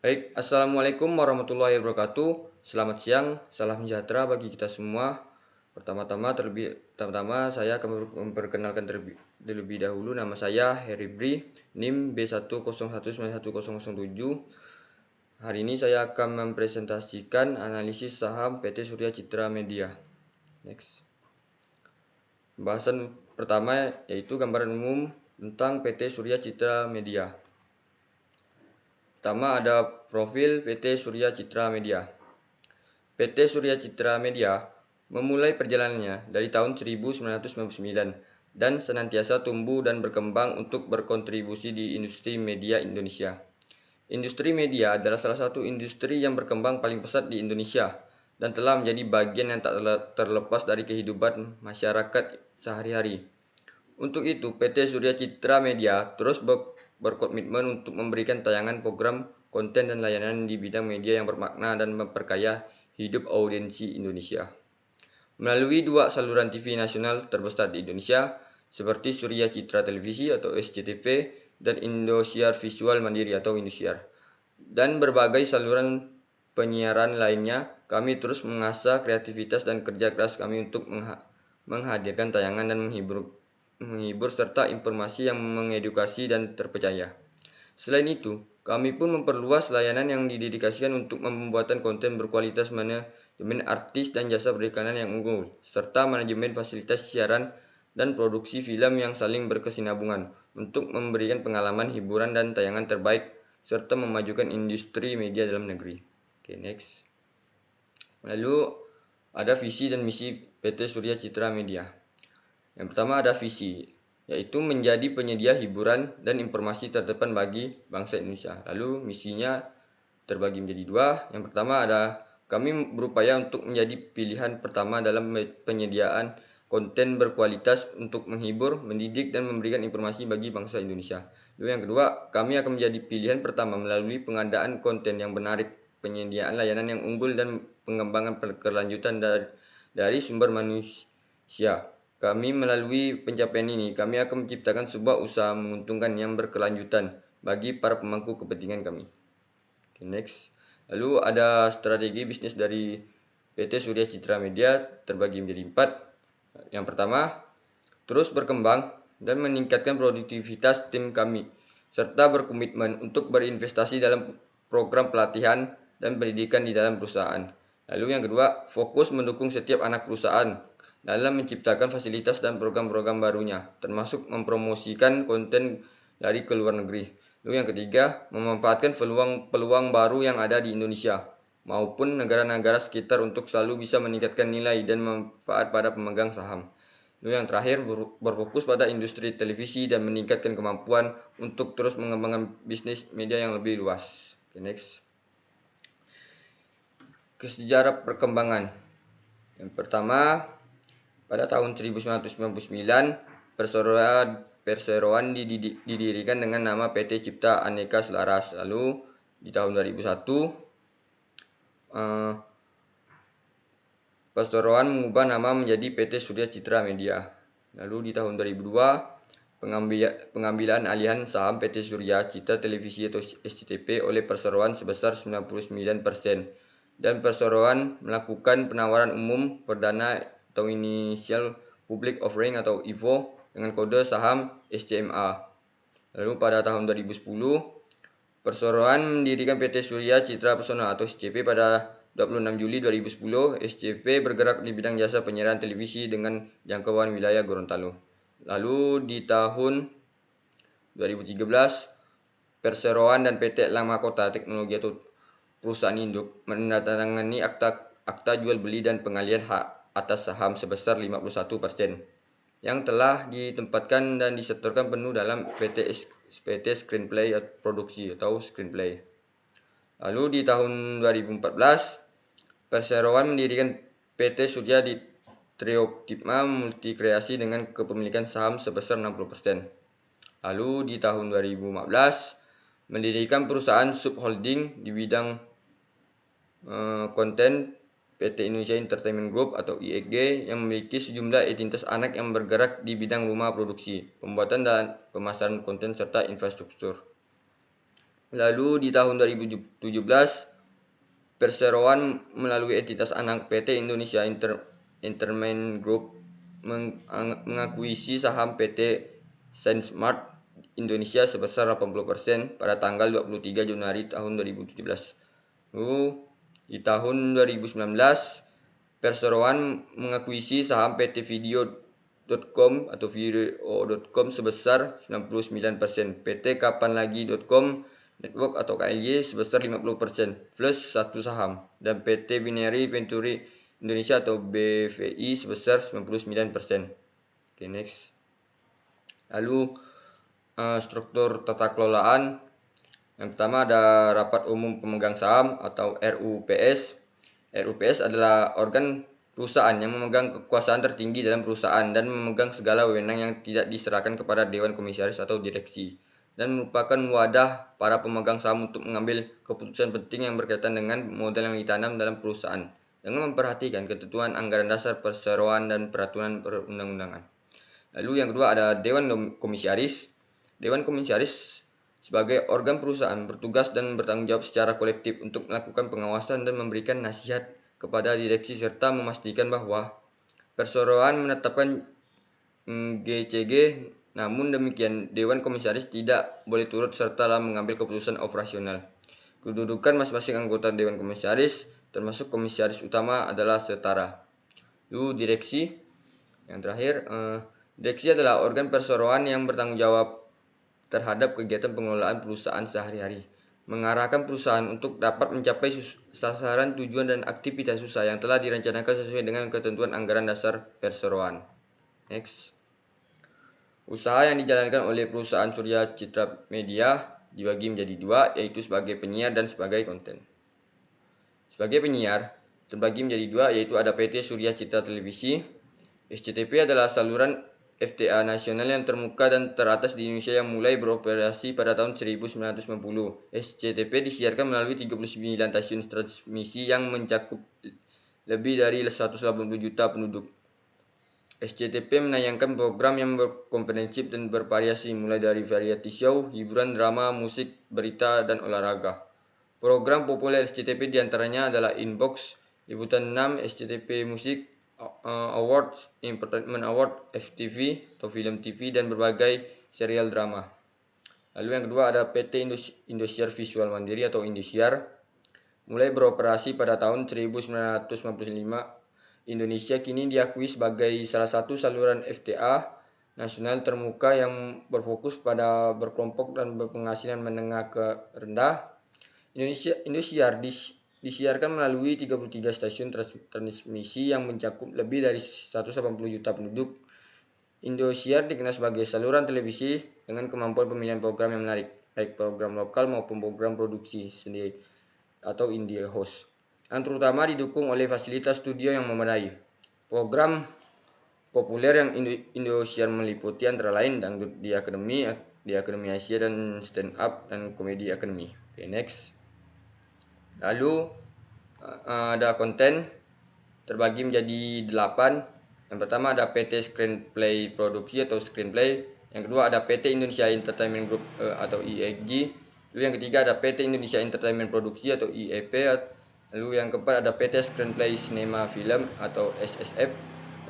Baik, Assalamualaikum warahmatullahi wabarakatuh. Selamat siang, salam sejahtera bagi kita semua. Pertama-tama saya akan memperkenalkan terlebih dahulu. Nama saya Heri Bri, NIM B1019107. Hari ini saya akan mempresentasikan analisis saham PT Surya Citra Media. Next. Pembahasan pertama yaitu gambaran umum tentang PT Surya Citra Media. Pertama ada profil PT Surya Citra Media. PT Surya Citra Media memulai perjalanannya dari tahun 1999 dan senantiasa tumbuh dan berkembang untuk berkontribusi di industri media Indonesia. Industri media adalah salah satu industri yang berkembang paling pesat di Indonesia dan telah menjadi bagian yang tak terlepas dari kehidupan masyarakat sehari-hari. Untuk itu, PT Surya Citra Media terus berkomitmen untuk memberikan tayangan program, konten, dan layanan di bidang media yang bermakna dan memperkaya hidup audiensi Indonesia. Melalui dua saluran TV nasional terbesar di Indonesia, seperti Surya Citra Televisi atau SCTV dan Indosiar Visual Mandiri atau Indosiar, dan berbagai saluran penyiaran lainnya, kami terus mengasah kreativitas dan kerja keras kami untuk menghadirkan tayangan dan menghibur serta informasi yang mengedukasi dan terpercaya. Selain itu, kami pun memperluas layanan yang didedikasikan untuk pembuatan konten berkualitas, manajemen artis dan jasa periklanan yang unggul, serta manajemen fasilitas siaran dan produksi film yang saling berkesinambungan untuk memberikan pengalaman hiburan dan tayangan terbaik serta memajukan industri media dalam negeri. Oke, next. Lalu ada visi dan misi PT Surya Citra Media. Yang pertama ada visi, yaitu menjadi penyedia hiburan dan informasi terdepan bagi bangsa Indonesia. Lalu misinya terbagi menjadi dua. Yang pertama ada kami berupaya untuk menjadi pilihan pertama dalam penyediaan konten berkualitas untuk menghibur, mendidik, dan memberikan informasi bagi bangsa Indonesia. Lalu yang kedua, kami akan menjadi pilihan pertama melalui pengadaan konten yang menarik, penyediaan layanan yang unggul, dan pengembangan berkelanjutan dari sumber manusia. Melalui pencapaian ini, kami akan menciptakan sebuah usaha menguntungkan yang berkelanjutan bagi para pemangku kepentingan kami. Okay, next. Lalu ada strategi bisnis dari PT Surya Citra Media terbagi menjadi 4. Yang pertama, terus berkembang dan meningkatkan produktivitas tim kami, serta berkomitmen untuk berinvestasi dalam program pelatihan dan pendidikan di dalam perusahaan. Lalu yang kedua, fokus mendukung setiap anak perusahaan dalam menciptakan fasilitas dan program-program barunya, termasuk mempromosikan konten dari ke luar negeri. Lalu yang ketiga, memanfaatkan peluang baru yang ada di Indonesia maupun negara-negara sekitar untuk selalu bisa meningkatkan nilai dan manfaat pada pemegang saham. Lalu yang terakhir, berfokus pada industri televisi dan meningkatkan kemampuan untuk terus mengembangkan bisnis media yang lebih luas. Okay, next. Sejarah perkembangan. Yang pertama, pada tahun 1999, perseroan didirikan dengan nama PT Cipta Aneka Selaras. Lalu di tahun 2001, perseroan mengubah nama menjadi PT Surya Citra Media. Lalu di tahun 2002, pengambilan alihan saham PT Surya Citra Televisi atau SCTV oleh perseroan sebesar 99%. Dan perseroan melakukan penawaran umum perdana atau Initial Public Offering atau IPO dengan kode saham SCMA. Lalu pada tahun 2010, perseroan mendirikan PT Surya Citra Pesona atau SCP pada 26 Juli 2010. SCP bergerak di bidang jasa penyiaran televisi dengan jangkauan wilayah Gorontalo. Lalu di tahun 2013, perseroan dan PT Elang Mahkota Teknologi atau perusahaan induk menandatangani akta jual beli dan pengalihan hak atas saham sebesar 51% yang telah ditempatkan dan disetorkan penuh dalam PT Screenplay Produksi atau Screenplay. Lalu di tahun 2014, perseroan mendirikan PT Surya di Trioptima Multikreasi dengan kepemilikan saham sebesar 60%. Lalu di tahun 2015, mendirikan perusahaan subholding di bidang konten PT Indonesia Entertainment Group atau IEG yang memiliki sejumlah entitas anak yang bergerak di bidang rumah produksi, pembuatan dan pemasaran konten serta infrastruktur. Lalu di tahun 2017, perseroan melalui entitas anak PT Indonesia Entertainment Group mengakuisisi saham PT Sainsmart Indonesia sebesar 80% pada tanggal 23 Januari tahun 2017. Lalu di tahun 2019, perseroan mengakuisisi saham PT Video.com atau Video.com sebesar 99%, PT Kapanlagi.com Network atau KLY sebesar 50% plus 1 saham, dan PT Binary Venturi Indonesia atau BVI sebesar 99%. Oke, next. Lalu struktur tata kelolaan. Yang pertama ada Rapat Umum Pemegang Saham atau RUPS. RUPS adalah organ perusahaan yang memegang kekuasaan tertinggi dalam perusahaan dan memegang segala wewenang yang tidak diserahkan kepada Dewan Komisaris atau Direksi, dan merupakan wadah para pemegang saham untuk mengambil keputusan penting yang berkaitan dengan modal yang ditanam dalam perusahaan dengan memperhatikan ketentuan anggaran dasar perseroan dan peraturan perundang-undangan. Lalu yang kedua ada Dewan Komisaris. Dewan Komisaris sebagai organ perusahaan bertugas dan bertanggung jawab secara kolektif untuk melakukan pengawasan dan memberikan nasihat kepada direksi serta memastikan bahwa perseroan menetapkan GCG. Namun demikian, Dewan Komisaris tidak boleh turut serta dalam mengambil keputusan operasional. Kedudukan masing-masing anggota Dewan Komisaris, termasuk komisaris utama, adalah setara. Lalu direksi. Yang terakhir, direksi adalah organ perseroan yang bertanggung jawab terhadap kegiatan pengelolaan perusahaan sehari-hari, mengarahkan perusahaan untuk dapat mencapai sasaran, tujuan, dan aktivitas usaha yang telah direncanakan sesuai dengan ketentuan anggaran dasar perseroan. Next. Usaha yang dijalankan oleh perusahaan Surya Citra Media dibagi menjadi dua, yaitu sebagai penyiar dan sebagai konten. Sebagai penyiar, terbagi menjadi dua, yaitu ada PT Surya Citra Televisi. SCTP adalah saluran FTA nasional yang termuka dan teratas di Indonesia yang mulai beroperasi pada tahun 1990. SCTP disiarkan melalui 39 stasiun transmisi yang mencakup lebih dari 180 juta penduduk. SCTP menayangkan program yang berkomprehensif dan bervariasi, mulai dari variety show, hiburan, drama, musik, berita, dan olahraga. Program populer SCTP diantaranya adalah Inbox, Liputan 6, SCTP Musik Awards, Entertainment Award, FTV atau Film TV, dan berbagai serial drama. Lalu yang kedua ada PT Indosiar Visual Mandiri atau Indosiar. Mulai beroperasi pada tahun 1995, Indonesia kini diakui sebagai salah satu saluran FTA nasional termuka yang berfokus pada berkelompok dan berpenghasilan menengah ke rendah. Indosiar disiarkan melalui 33 stasiun transmisi yang mencakup lebih dari 180 juta penduduk. Indosiar dikenal sebagai saluran televisi dengan kemampuan pemilihan program yang menarik, baik program lokal maupun program produksi sendiri atau indie host, yang terutama didukung oleh fasilitas studio yang memadai. Program populer yang Indosiar meliputi antara lain Dangdut di Akademi Asia, dan Stand Up dan Komedi Akademi. Okay, next. Lalu ada konten terbagi menjadi 8. Yang pertama ada PT Screenplay Produksi atau Screenplay. Yang kedua ada PT Indonesia Entertainment Group atau IEG. Lalu yang ketiga ada PT Indonesia Entertainment Produksi atau IEP. Lalu yang keempat ada PT Screenplay Cinema Film atau SSF.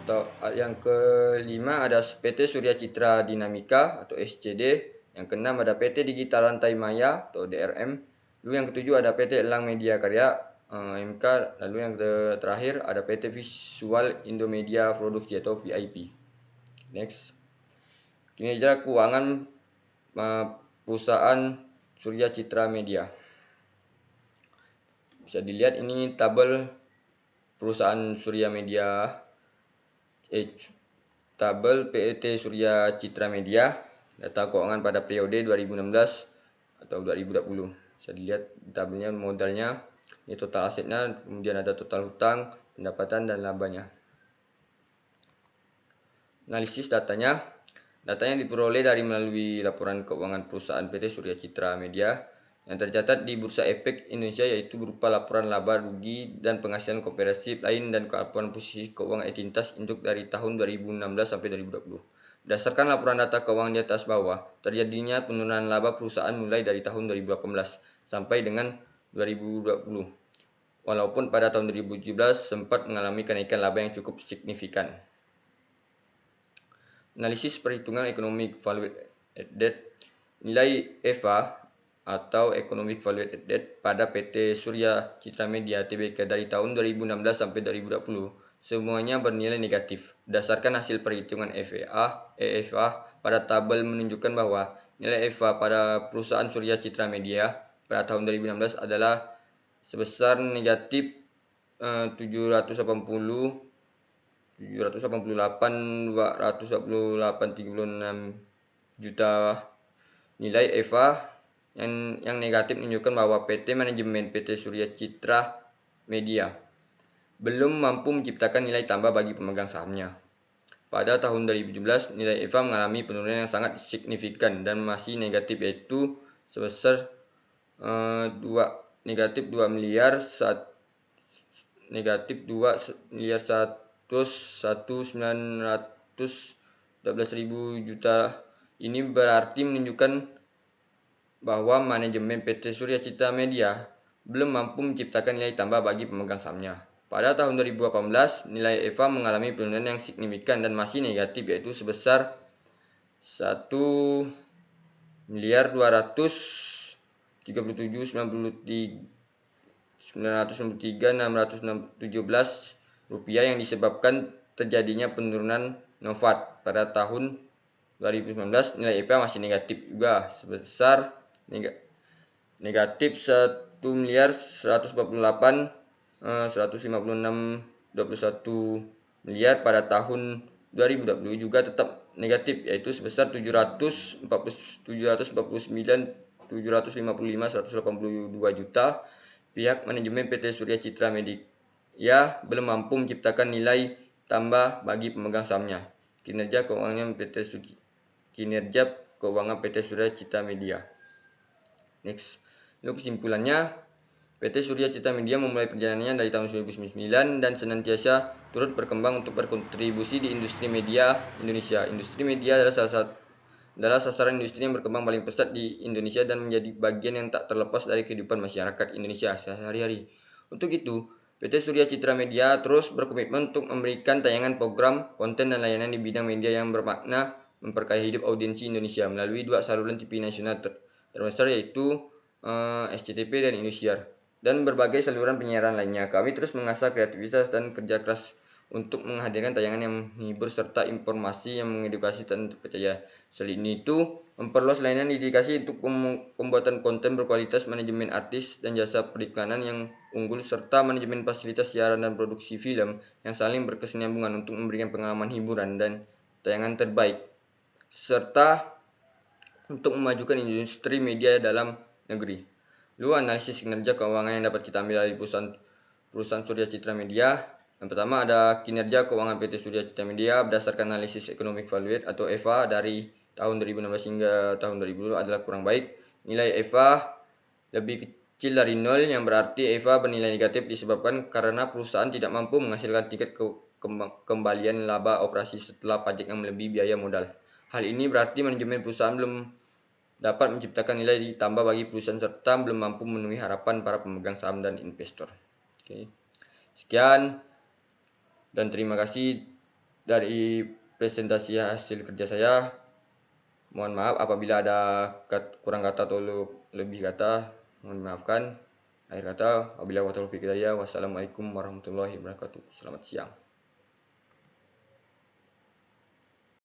Atau yang kelima ada PT Surya Citra Dinamika atau SCD. Yang keenam ada PT Digital Rantai Maya atau DRM. Lalu yang ketujuh ada PT Elang Media Karya MK. Lalu yang terakhir ada PT Visual Indomedia Produksi atau VIP. Next. Kinerja keuangan perusahaan Surya Citra Media. Bisa dilihat ini tabel perusahaan Surya Media, tabel PT Surya Citra Media, data keuangan pada periode 2016 atau 2020. Bisa dilihat tabelnya modalnya, ini total asetnya, kemudian ada total hutang, pendapatan, dan labanya. Analisis datanya. Datanya diperoleh dari melalui laporan keuangan perusahaan PT Surya Citra Media yang tercatat di Bursa Efek Indonesia, yaitu berupa laporan laba rugi dan penghasilan komprehensif lain dan laporan posisi keuangan entitas untuk dari tahun 2016 sampai 2020. Berdasarkan laporan data keuangan di atas bawah, terjadinya penurunan laba perusahaan mulai dari tahun 2018 sampai dengan 2020. Walaupun pada tahun 2017 sempat mengalami kenaikan laba yang cukup signifikan. Analisis perhitungan Economic Value Added. Nilai EVA atau Economic Value Added pada PT Surya Citra Media Tbk dari tahun 2016 sampai 2020 semuanya bernilai negatif. Berdasarkan hasil perhitungan EVA pada tabel menunjukkan bahwa nilai EVA pada perusahaan Surya Citra Media pada tahun 2016 adalah sebesar negatif 788.228,36 juta. Nilai EVA yang negatif menunjukkan bahwa manajemen PT Surya Citra Media belum mampu menciptakan nilai tambah bagi pemegang sahamnya. Pada tahun 2017, nilai EVA mengalami penurunan yang sangat signifikan dan masih negatif, yaitu sebesar negatif 2 miliar 111.914.000 juta. Ini berarti menunjukkan bahwa manajemen PT Surya Citra Media belum mampu menciptakan nilai tambah bagi pemegang sahamnya. Pada tahun 2018, nilai EVA mengalami penurunan yang signifikan dan masih negatif, yaitu sebesar 1.237.993.617 rupiah yang disebabkan terjadinya penurunan Novat. Pada tahun 2019 nilai EVA masih negatif juga sebesar negatif 1.148.156.21 miliar. Pada tahun 2020 juga tetap negatif, yaitu sebesar 749.755.182 juta. Pihak manajemen PT Surya Citra Media belum mampu menciptakan nilai tambah bagi pemegang sahamnya. Kinerja keuangan PT Surya Citra Media. Next, untuk kesimpulannya, PT Surya Citra Media memulai perjalanannya dari tahun 2009 dan senantiasa turut berkembang untuk berkontribusi di industri media Indonesia. Industri media adalah sasaran industri yang berkembang paling pesat di Indonesia dan menjadi bagian yang tak terlepas dari kehidupan masyarakat Indonesia sehari-hari. Untuk itu, PT Surya Citra Media terus berkomitmen untuk memberikan tayangan program, konten, dan layanan di bidang media yang bermakna memperkaya hidup audiensi Indonesia melalui 2 saluran TV nasional terbesar, yaitu SCTV dan Indosiar, dan berbagai saluran penyiaran lainnya. Kami terus mengasah kreativitas dan kerja keras untuk menghadirkan tayangan yang menghibur serta informasi yang mengedukasi dan terpercaya. Selain itu, memperluas layanan dedikasi untuk pembuatan konten berkualitas, manajemen artis dan jasa periklanan yang unggul, serta manajemen fasilitas siaran dan produksi film yang saling berkesinambungan untuk memberikan pengalaman hiburan dan tayangan terbaik, serta untuk memajukan industri media dalam negeri. Lalu analisis kinerja keuangan yang dapat kita ambil dari perusahaan Surya Citra Media. Yang pertama ada kinerja keuangan PT Surya Citra Media berdasarkan analisis Economic Value atau EVA dari tahun 2016 hingga tahun 2020 adalah kurang baik. Nilai EVA lebih kecil dari 0, yang berarti EVA bernilai negatif disebabkan karena perusahaan tidak mampu menghasilkan tingkat kembalian laba operasi setelah pajak yang melebihi biaya modal. Hal ini berarti manajemen perusahaan belum dapat menciptakan nilai tambah bagi perusahaan serta belum mampu memenuhi harapan para pemegang saham dan investor. Oke. Sekian dan terima kasih dari presentasi hasil kerja saya. Mohon maaf apabila ada kurang kata atau lebih kata, mohon maafkan. Akhir kata, wabillahi taufiq hidayah. Wassalamualaikum warahmatullahi wabarakatuh. Selamat siang.